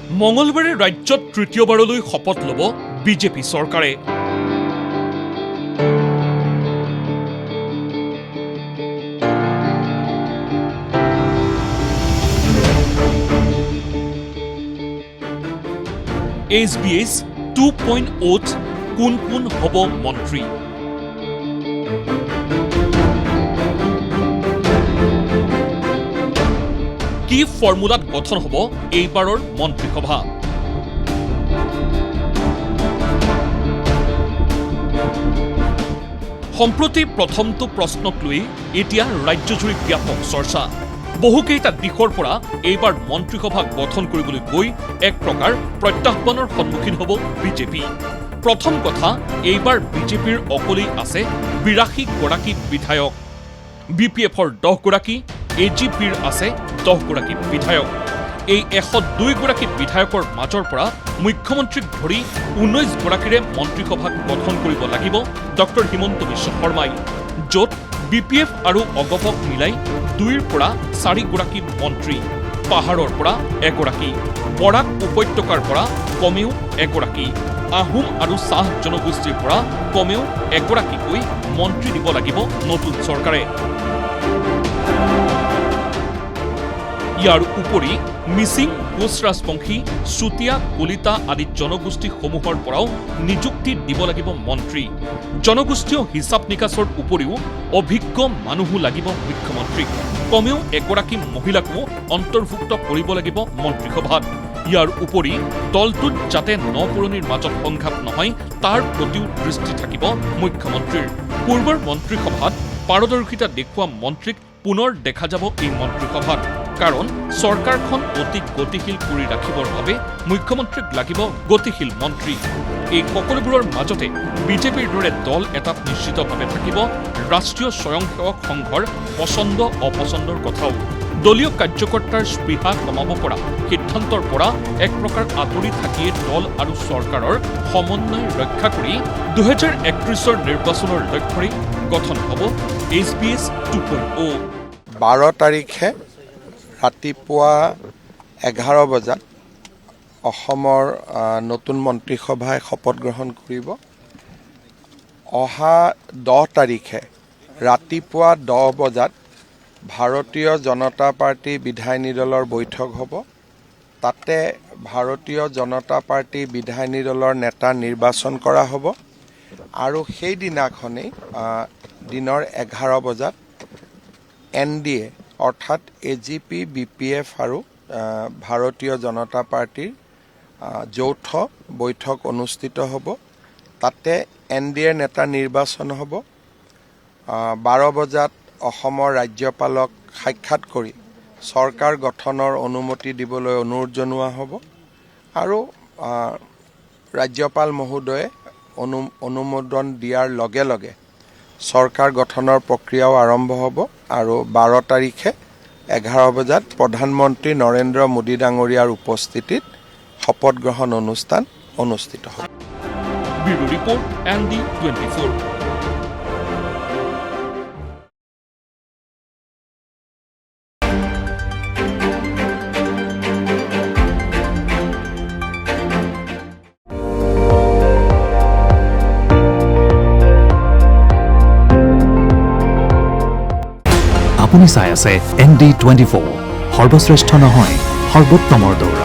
মঙলবাৰে ৰাজ্যত তৃতীয়বাৰলৈ শপত ল'ব বিজেপি চৰকাৰে। SBH 2.0 কোন কোন হ'ব মন্ত্ৰী? কি ফৰ্মুলাত গঠন হ'ব এইবাৰৰ মন্ত্ৰীসভা? সম্প্ৰতি প্ৰথমটো প্ৰশ্নক লৈ এতিয়া ৰাজ্যজুৰি ব্যাপক চৰ্চা। বহুকেইটা দিশৰ পৰা এইবাৰ মন্ত্ৰীসভা গঠন কৰিবলৈ গৈ এক প্ৰকাৰ প্ৰত্যাহ্বানৰ সন্মুখীন হ'ব বিজেপি। প্ৰথম কথা, এইবাৰ বিজেপিৰ অকলেই আছে ৮২ গৰাকী বিধায়ক। BPFৰ 10 গৰাকী, AGPৰ আছে 10 গৰাকী বিধায়ক। এই 102 গৰাকী বিধায়কৰ মাজৰ পৰা মুখ্যমন্ত্ৰীক ধৰি 19 গৰাকীৰে মন্ত্ৰীসভা গঠন কৰিব লাগিব ডক্টৰ হিমন্ত বিশ্ব শৰ্মাই, য'ত BPF আৰু অগপক মিলাই 2ৰ পৰা 4 গৰাকী মন্ত্ৰী, পাহাৰৰ পৰা এগৰাকী, বৰাক উপত্যকাৰ পৰা কমেও এগৰাকী, আহোম আৰু চাহ জনগোষ্ঠীৰ পৰা কমেও এগৰাকীকৈ মন্ত্ৰী দিব লাগিব নতুন চৰকাৰে। ইয়াৰ উপৰি মিচিং, কোচ ৰাজবংশী, চুতীয়া, কলিতা আদি জনগোষ্ঠীসমূহৰ পৰাও নিযুক্তি দিব লাগিব মন্ত্ৰী। জনগোষ্ঠীয় হিচাপ নিকাচৰ উপৰিও অভিজ্ঞ মানুহো লাগিব মুখ্যমন্ত্ৰীক। কমেও এগৰাকী মহিলাকো অন্তৰ্ভুক্ত কৰিব লাগিব মন্ত্ৰীসভাত। ইয়াৰ উপৰি দলটোত যাতে নপুৰণিৰ মাজত সংঘাত নহয় তাৰ প্ৰতিও দৃষ্টি থাকিব মুখ্যমন্ত্ৰীৰ। পূৰ্বৰ মন্ত্ৰীসভাত পাৰদৰ্শিতা দেখুওৱা মন্ত্ৰীক পুনৰ দেখা যাব এই মন্ত্ৰীসভাত। কাৰণ চৰকাৰখন অতি গতিশীল কৰি ৰাখিবৰ বাবে মুখ্যমন্ত্ৰীক লাগিব গতিশীল মন্ত্ৰী। এই সকলোবোৰৰ মাজতে বিজেপিৰ দৰে দল এটাত নিশ্চিতভাৱে থাকিব ৰাষ্ট্ৰীয় স্বয়ংসেৱক সংঘৰ পচন্দ অপচন্দৰ কথাও। দলীয় কাৰ্যকৰ্তাৰ স্পৃহা কমাব পৰা সিদ্ধান্তৰ পৰা এক প্ৰকাৰ আঁতৰি থাকিয়ে দল আৰু চৰকাৰৰ সমন্বয় ৰক্ষা কৰি 2031ৰ নিৰ্বাচনৰ লক্ষ্যৰে গঠন হ'ব SBH 2.0। 12 তাৰিখে ৰাতিপুৱা 11 বজাত অসমৰ নতুন মন্ত্ৰীসভাই শপত গ্ৰহণ কৰিব। অহা 10 তাৰিখে ৰাতিপুৱা 10 বজাত ভাৰতীয় জনতা পাৰ্টি বিধায়িনী দলৰ বৈঠক হ'ব। তাতে ভাৰতীয় জনতা পাৰ্টি বিধায়িনী দলৰ নেতা নিৰ্বাচন কৰা হ'ব আৰু সেইদিনাখনেই দিনৰ 11 বজাত NDA অৰ্থাৎ AGP, BPF আৰু ভাৰতীয় জনতা পাৰ্টিৰ যৌথ বৈঠক অনুষ্ঠিত হ'ব। তাতে NDAৰ নেতা নিৰ্বাচন হ'ব। 12 বজাত অসমৰ ৰাজ্যপালক সাক্ষাৎ কৰি চৰকাৰ গঠনৰ অনুমতি দিবলৈ অনুৰোধ জনোৱা হ'ব আৰু ৰাজ্যপাল মহোদয়ে অনুমোদন দিয়াৰ লগে লগে চৰকাৰ গঠনৰ প্ৰক্ৰিয়াও আৰম্ভ হ'ব আৰু 12 তাৰিখে 11 বজাত প্ৰধানমন্ত্ৰী নৰেন্দ্ৰ মোদী ডাঙৰীয়াৰ উপস্থিতিত শপত গ্ৰহণ অনুষ্ঠান অনুষ্ঠিত হ'ব। Bureau report ND24। আপুনি চাই আছে ND24, সৰ্বশ্ৰেষ্ঠ নহয় সৰ্বোত্তমৰ দৌৰ।